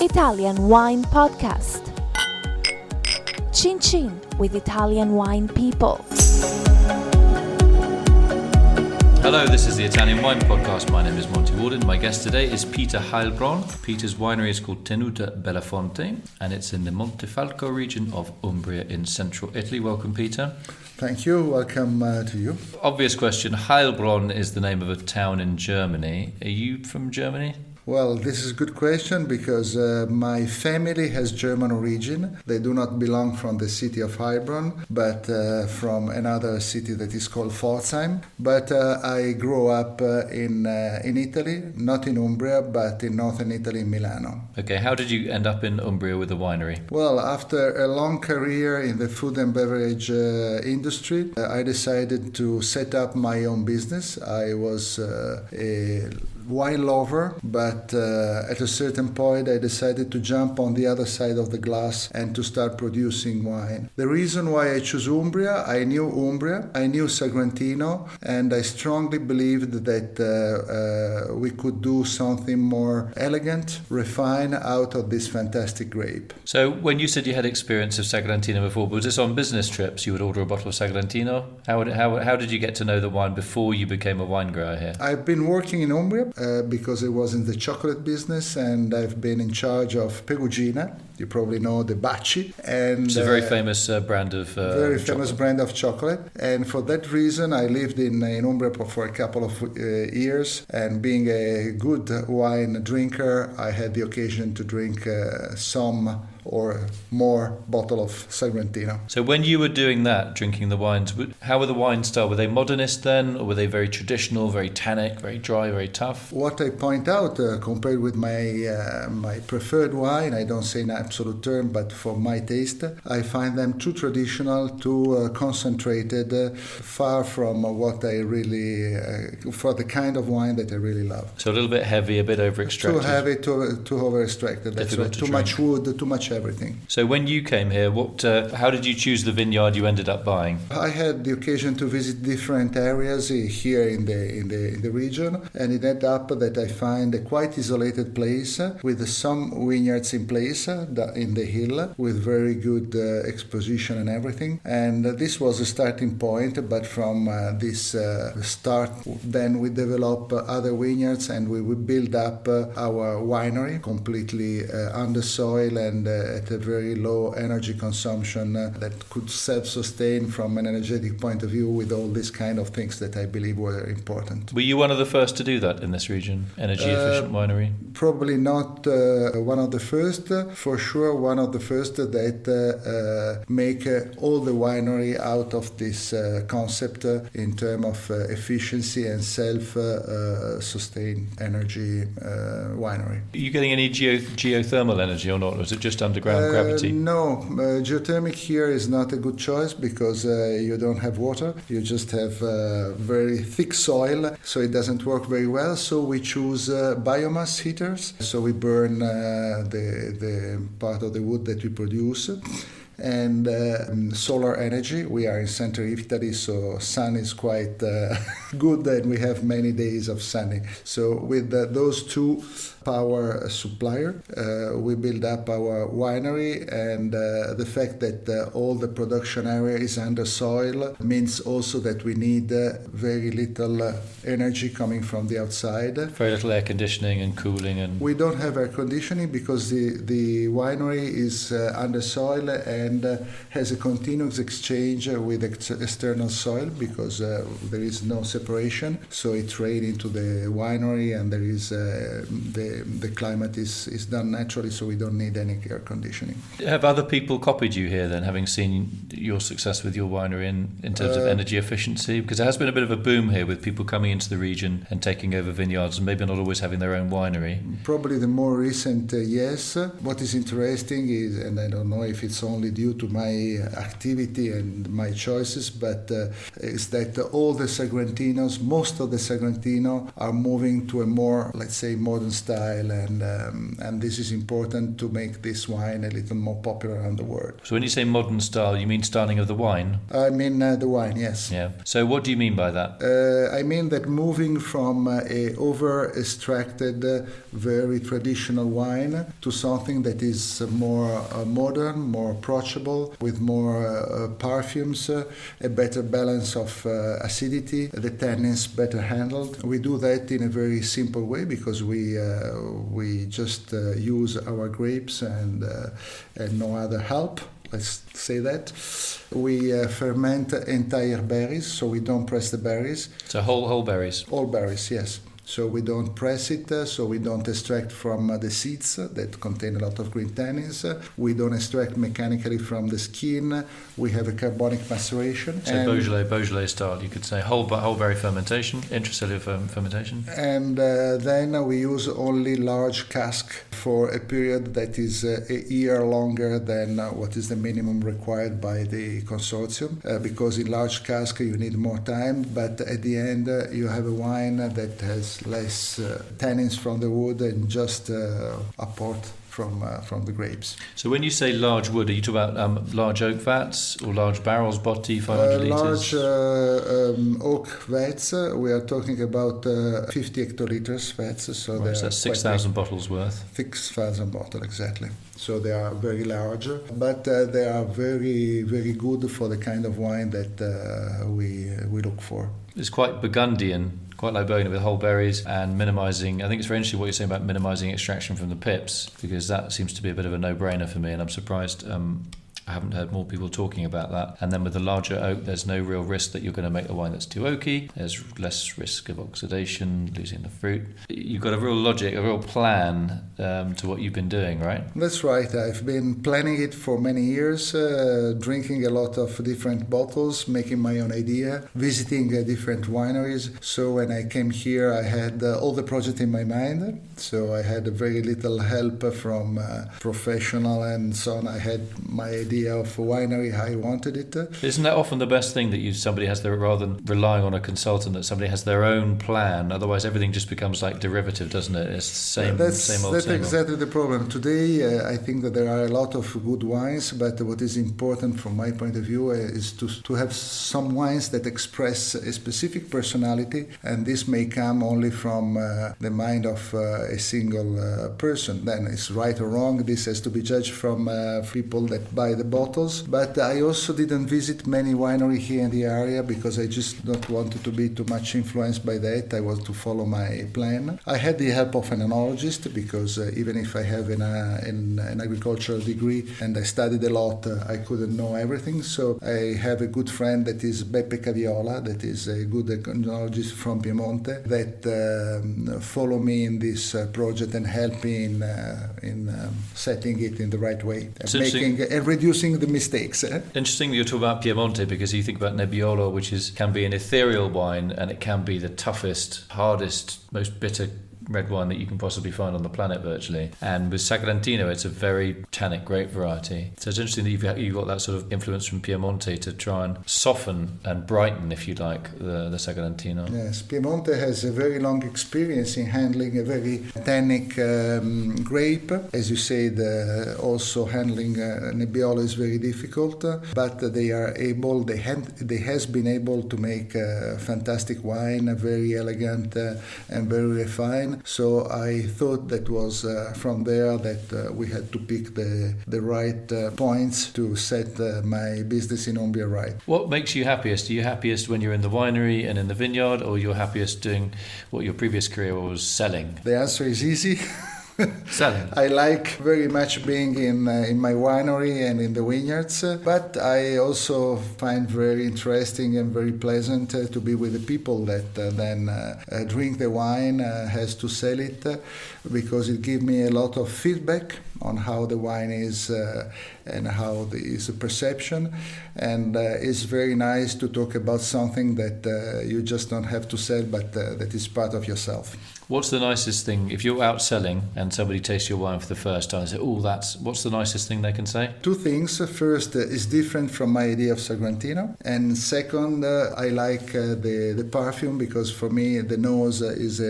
Italian Wine Podcast. Chin Chin with Italian wine people. Hello, this is the Italian Wine Podcast. My name is Monty Waldin. My guest today is Peter Heilbron. Peter's winery is called Tenuta Bellafonte, and it's in the Montefalco region of Umbria in central Italy. Welcome, Peter. Thank you. Welcome to you. Obvious question. Heilbron is the name of a town in Germany. Are you from Germany? Well, this is a good question because my family has German origin. They do not belong from the city of Heilbronn, but from another city that is called Pforzheim. But I grew up in Italy, not in Umbria, but in northern Italy, in Milano. Okay, how did you end up in Umbria with a winery? Well, after a long career in the food and beverage industry, I decided to set up my own business. I was a wine lover, but at a certain point I decided to jump on the other side of the glass and to start producing wine. The reason why I chose Umbria, I knew Sagrantino, and I strongly believed that we could do something more elegant, refined out of this fantastic grape. So when you said you had experience of Sagrantino before, was this on business trips? You would order a bottle of Sagrantino? How did you get to know the wine before you became a wine grower here? I've been working in Umbria because I was in the chocolate business, and I've been in charge of Perugina. You probably know the Baci. And it's a very famous brand of famous brand of chocolate. And for that reason, I lived in Umbria for a couple of years. And being a good wine drinker, I had the occasion to drink some or more bottle of Sagrantino. So when you were doing that, drinking the wines, how were the wine style? Were they modernist then, or were they very traditional, very tannic, very dry, very tough? What I point out, compared with my preferred wine, I don't say in absolute term, but for my taste, I find them too traditional, too concentrated, far from what I really, for the kind of wine that I really love. So a little bit heavy, a bit over-extracted. Too heavy, too over-extracted. That's right. Too much wood, too much everything. So when you came here, how did you choose the vineyard you ended up buying? I had the occasion to visit different areas here in the region, and it ended up that I find a quite isolated place with some vineyards in place in the hill with very good exposition and everything. And this was a starting point, but from this start, then we develop other vineyards, and we build up our winery completely under soil and at a very low energy consumption that could self-sustain from an energetic point of view with all these kind of things that I believe were important. Were you one of the first to do that in this region, energy-efficient winery? Probably not one of the first, for sure one of the first that make all the winery out of this concept in terms of efficiency and self-sustained energy winery. Are you getting any geothermal energy or not, or is it just underground gravity? No, geothermic here is not a good choice because you don't have water, you just have very thick soil, so it doesn't work very well. So we choose biomass heaters, so we burn the part of the wood that we produce. And solar energy. We are in central Italy, so sun is quite good, and we have many days of sunny. So with those two power supplier, we build up our winery, and the fact that all the production area is under soil means also that we need very little energy coming from the outside. Very little air conditioning and cooling. And we don't have air conditioning because the winery is under soil and has a continuous exchange with external soil because there is no separation. So it's rain into the winery, and there is the climate is done naturally, so we don't need any air conditioning. Have other people copied you here then, having seen your success with your winery in terms of energy efficiency? Because there has been a bit of a boom here with people coming into the region and taking over vineyards and maybe not always having their own winery. Probably the more recent, yes. What is interesting is, and I don't know if it's only due to my activity and my choices, but is that all the Sagrantinos, most of the Sagrantino are moving to a more, let's say, modern style, and this is important to make this wine a little more popular around the world. So when you say modern style, you mean styling of the wine? I mean the wine, yes. Yeah. So what do you mean by that? I mean that moving from a over-extracted, very traditional wine to something that is more modern, more approachable, with more perfumes, a better balance of acidity, the tannins better handled. We do that in a very simple way because we just use our grapes and no other help. Let's say that. We ferment entire berries, so we don't press the berries. So whole berries? All berries, yes. So we don't press it, so we don't extract from the seeds that contain a lot of green tannins. We don't extract mechanically from the skin. We have a carbonic maceration. So Beaujolais style, you could say whole berry fermentation, intracellular fermentation. And then we use only large cask for a period that is a year longer than what is the minimum required by the consortium, because in large cask you need more time, but at the end you have a wine that has less tannins from the wood and just apport from the grapes. So when you say large wood, are you talking about large oak vats or large barrels, botti, 500 litres? Large oak vats, we are talking about 50 hectolitres vats. So right, that's 6,000 bottles worth. 6,000 bottles, exactly. So they are very large, but they are very, very good for the kind of wine that we look for. It's quite Burgundian, quite like Burgundy with whole berries and minimising. I think it's very interesting what you're saying about minimising extraction from the pips, because that seems to be a bit of a no-brainer for me, and I'm surprised I haven't heard more people talking about that. And then with the larger oak, there's no real risk that you're going to make a wine that's too oaky. There's less risk of oxidation, losing the fruit. You've got a real logic, a real plan to what you've been doing, right? That's right. I've been planning it for many years, drinking a lot of different bottles, making my own idea, visiting different wineries. So when I came here, I had all the project in my mind. So I had very little help from professional and so on. I had my idea of a winery, how I wanted it. Isn't that often the best thing, that somebody has their, rather than relying on a consultant, that somebody has their own plan? Otherwise everything just becomes like derivative, doesn't it? It's same old. That's exactly the problem. Today I think that there are a lot of good wines, but what is important from my point of view is to have some wines that express a specific personality, and this may come only from the mind of a single person. Then it's right or wrong, this has to be judged from people that buy the bottles. But I also didn't visit many wineries here in the area because I just don't wanted to be too much influenced by that. I want to follow my plan. I had the help of an enologist because even if I have an agricultural degree and I studied a lot, I couldn't know everything. So I have a good friend that is Beppe Caviola, that is a good enologist from Piemonte, that follow me in this project and help me in setting it in the right way and reducing the mistakes. Interesting that you're talking about Piemonte, because you think about Nebbiolo, which can be an ethereal wine, and it can be the toughest, hardest, most bitter red wine that you can possibly find on the planet virtually. And with Sagrantino, it's a very tannic grape variety. So it's interesting that you've got that sort of influence from Piemonte to try and soften and brighten, if you like, the Sagrantino. Yes, Piemonte has a very long experience in handling a very tannic grape. As you said, also handling Nebbiolo is very difficult, but they has been able to make fantastic wine, very elegant and very refined. So I thought that was from there that we had to pick the right points to set my business in Umbria right. What makes you happiest? Are you happiest when you're in the winery and in the vineyard, or you're happiest doing what your previous career was, selling? The answer is easy. Selling. I like very much being in my winery and in the vineyards, but I also find very interesting and very pleasant to be with the people that then drink the wine, has to sell it, because it gives me a lot of feedback. on how the wine is and how is the perception. And it's very nice to talk about something that you just don't have to sell, but that is part of yourself. What's the nicest thing, if you're out selling and somebody tastes your wine for the first time, say, what's the nicest thing they can say? Two things. First, it's different from my idea of Sagrantino. And second, I like the perfume, because for me the nose is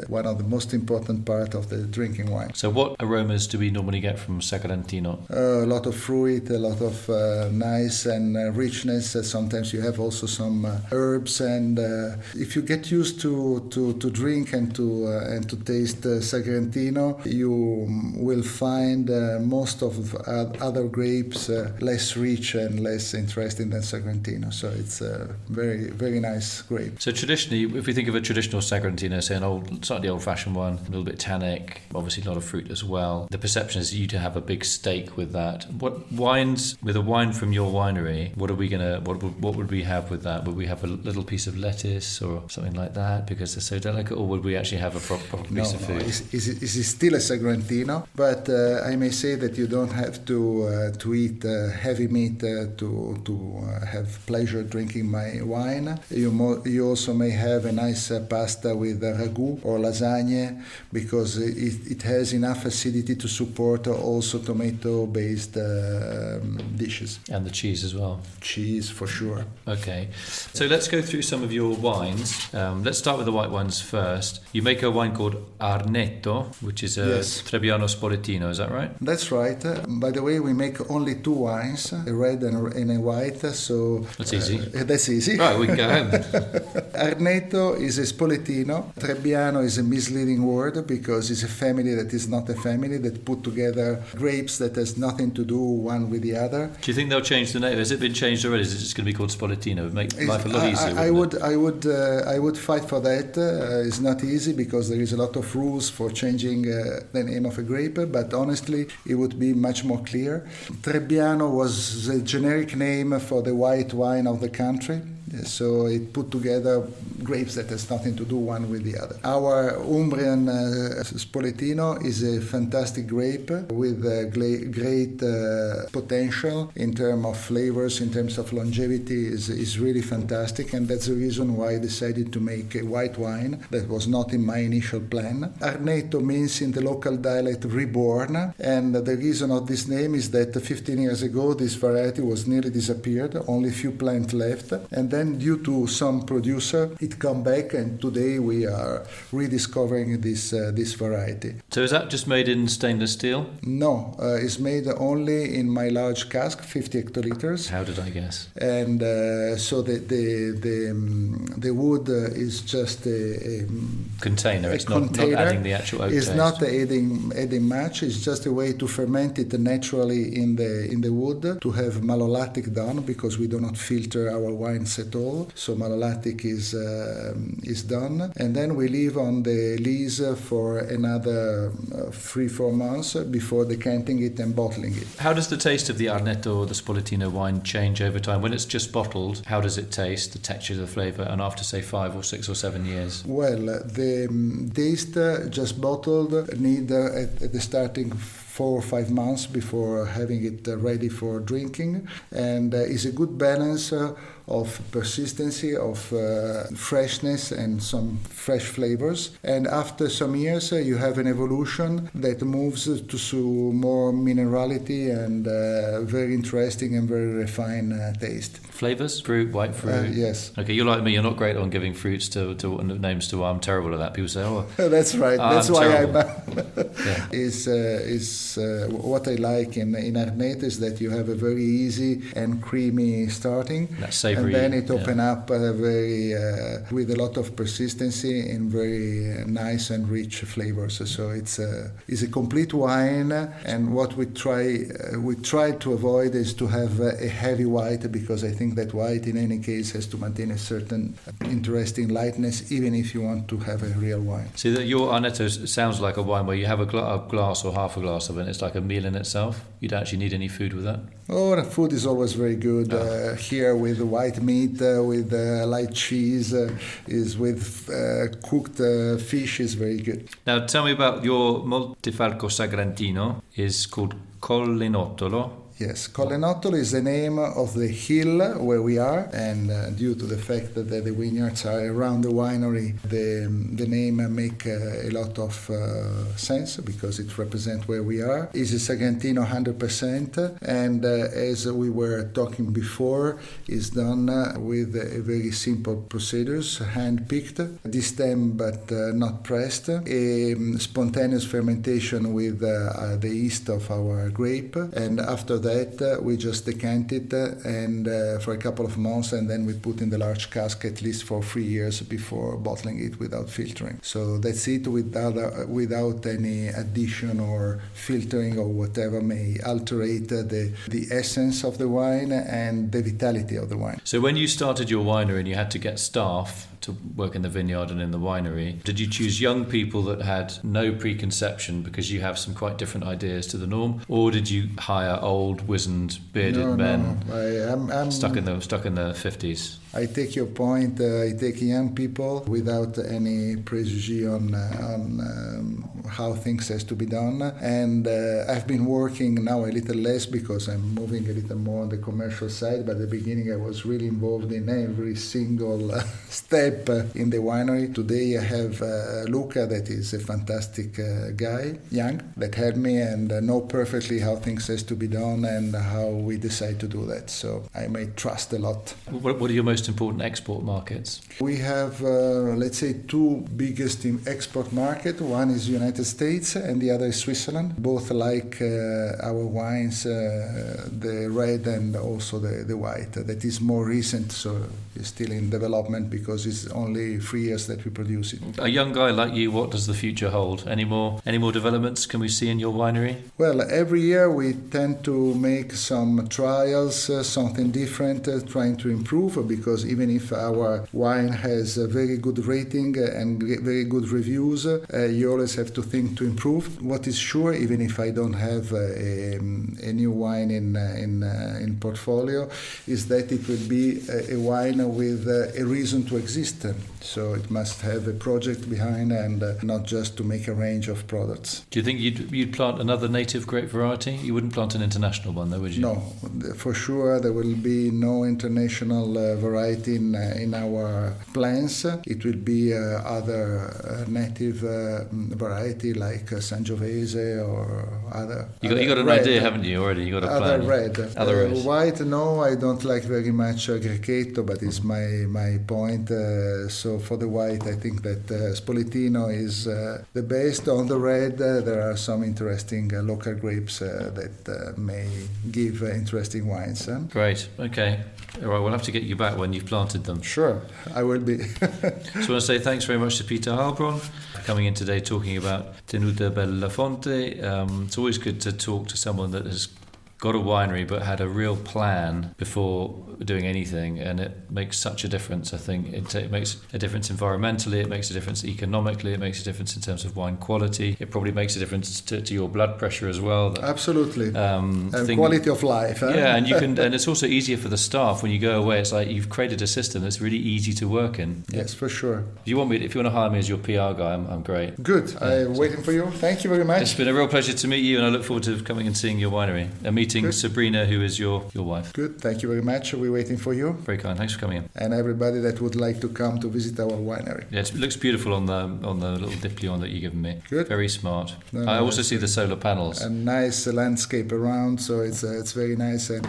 one of the most important part of the drinking wine. So what aromas do we normally get from Sagrantino? A lot of fruit, a lot of nice and richness. Sometimes you have also some herbs. And if you get used to drink and to taste Sagrantino, you will find most of other grapes less rich and less interesting than Sagrantino. So it's a very, very nice grape. So traditionally, if we think of a traditional Sagrantino, say slightly old-fashioned one, a little bit tannic, obviously a lot of fruit as well, the perception is you to have a big stake with that. What wines, with a wine from your winery, what would we have with that? Would we have a little piece of lettuce or something like that because they're so delicate, or would we actually have a proper piece of food? It's still a Sagrantino, but I may say that you don't have to eat heavy meat to have pleasure drinking my wine. You also may have a nice pasta with ragu or lasagne, because it has enough acidity to support also tomato-based dishes. And the cheese as well. Cheese, for sure. Okay, so let's go through some of your wines. Let's start with the white ones first. You make a wine called Arnetto, which is a Trebbiano Spoletino, is that right? That's right. By the way, we make only two wines, a red and a white, so... That's easy. That's easy. Right, we can go home. Arnetto is a Spoletino. Trebbiano is a misleading word, because it's a family that is not a family, that put together grapes that has nothing to do one with the other. Do you think they'll change the name? Has it been changed already? Is it just going to be called Spoletino? It would make life a lot easier. I would fight for that. It's not easy, because there is a lot of rules for changing the name of a grape, but honestly it would be much more clear. Trebbiano was the generic name for the white wine of the country. So it put together grapes that has nothing to do one with the other. Our Umbrian Spoletino is a fantastic grape with great potential in terms of flavors, in terms of longevity, is really fantastic, and that's the reason why I decided to make a white wine that was not in my initial plan. Arnetto means in the local dialect reborn, and the reason of this name is that 15 years ago this variety was nearly disappeared, only a few plants left, and then due to some producer it come back, and today we are rediscovering this variety. So is that just made in stainless steel? No, it's made only in my large cask, 50 hectoliters. How did I guess? And so the wood is just a container. It's container. Not adding the actual oak It's taste. not adding much. It's just a way to ferment it naturally in the wood, to have malolactic done, because we do not filter our wines at all. So malolactic is done, and then we leave on the lees for another 3-4 months before decanting it and bottling it. How does the taste of the Arnetto or the Spoletino wine change over time? When it's just bottled, how does it taste, the texture, the flavour, and after say 5 or 6 or 7 years? Well, the taste just bottled need at the starting 4 or 5 months before having it ready for drinking, and is a good balance of persistency, of freshness, and some fresh flavors. And after some years, you have an evolution that moves to more minerality and very interesting and very refined taste. Flavours? Fruit, white fruit? Yes. Okay, you're like me, you're not great on giving fruits to names to. I'm terrible at that. People say, That's right. That's why yeah. is what I like in Arnetto is that you have a very easy and creamy starting. That savoury. And then it open up very with a lot of persistency and very nice and rich flavors. So it's a complete wine. And what we try to avoid is to have a heavy white, because I think that white in any case has to maintain a certain interesting lightness, even if you want to have a real wine. See, that your Arnetto sounds like a wine where you have a glass or half a glass of supplement. It's like a meal in itself. You don't actually need any food with that. Oh, the food is always very good. Here with white meat, with light cheese, is with cooked fish is very good. Now tell me about your Montefalco Sagrantino. Is called Collinottolo. Yes, Collinottolo is the name of the hill where we are, and due to the fact that the vineyards are around the winery, the name make a lot of sense because it represents where we are. It's a Sagrantino 100%, and as we were talking before, is done with a very simple procedures, hand-picked, destemmed but not pressed, a spontaneous fermentation with the yeast of our grape, and after that we just decant it and for a couple of months, and then we put in the large cask at least for 3 years before bottling it without filtering. So that's it, without any addition or filtering or whatever may alterate the essence of the wine and the vitality of the wine. So when you started your winery and you had to get staff to work in the vineyard and in the winery, did you choose young people that had no preconception because you have some quite different ideas to the norm, or did you hire old, wizened, bearded men? No. I'm stuck in the 50s. I take your point. I take young people without any prejudice on how things has to be done. And I've been working now a little less because I'm moving a little more on the commercial side. But at the beginning, I was really involved in every single step in the winery. Today, I have Luca, that is a fantastic guy, young, that helped me and know perfectly how things has to be done and how we decide to do that. So I may trust a lot. What are your most important export markets? We have, let's say, two biggest export market. One is United States and the other is Switzerland. Both like our wines, the red and also the white. That is more recent, so it's still in development because it's only 3 years that we produce it. A young guy like you, what does the future hold? Any more developments can we see in your winery? Well, every year we tend to make some trials, something different, trying to improve, because even if our wine has a very good rating and very good reviews, you always have to think to improve. What is sure, even if I don't have a new wine in portfolio, is that it will be a wine with a reason to exist. So it must have a project behind and not just to make a range of products. Do you think you'd plant another native grape variety? You wouldn't plant an international one, though, would you? No, for sure there will be no international variety in our plans. It will be other native variety like Sangiovese or other. You got an idea, haven't you, already? You got a plan. Other red. White, no, I don't like very much Grechetto, but it's my point. So for the white, I think that Spoletino is the best. On the red, there are some interesting local grapes that may give interesting wines. Great. Okay. All right, we'll have to get you back when you've planted them. Sure, I will be. So I want to say thanks very much to Peter Heilbron coming in today talking about Tenuta Bellafonte. It's always good to talk to someone that has got a winery but had a real plan before doing anything, and it makes such a difference. I think it makes a difference environmentally, it makes a difference economically, it makes a difference in terms of wine quality, it probably makes a difference to your blood pressure as well. Absolutely. And quality of life. Yeah, and and it's also easier for the staff when you go away. It's like you've created a system that's really easy to work in. Yes, for sure. If you want to hire me as your PR guy, I'm great. Good. I'm waiting for you. Thank you very much. It's been a real pleasure to meet you, and I look forward to coming and seeing your winery and meeting Good. Sabrina, who is your wife. Good. Thank you very much. We're waiting for you. Very kind. Thanks for coming in. And everybody that would like to come to visit our winery. Yeah, it looks beautiful on the little Diplion that you've given me. Good. Very smart. I also see the solar panels. A nice landscape around, so it's very nice. And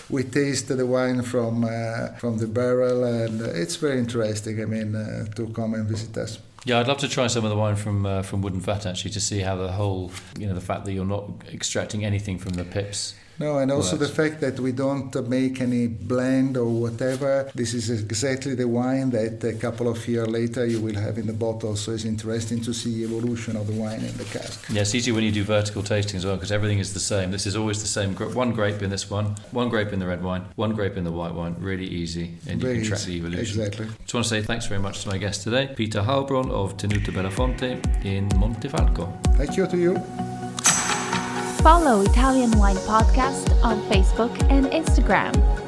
we taste the wine from the barrel, and it's very interesting. I mean, to come and visit us. Yeah, I'd love to try some of the wine from Wooden Vat actually, to see how the whole, the fact that you're not extracting anything from the pips. No, and also the fact that we don't make any blend or whatever. This is exactly the wine that a couple of years later you will have in the bottle. So it's interesting to see the evolution of the wine in the cask. Yeah, it's easy when you do vertical tasting as well, because everything is the same. This is always the same. One grape in this one grape in the red wine, one grape in the white wine. Really easy, and you can track the evolution. Exactly. Just want to say thanks very much to my guest today, Peter Heilbron of Tenuta Bellafonte in Montefalco. Thank you to you. Follow Italian Wine Podcast on Facebook and Instagram.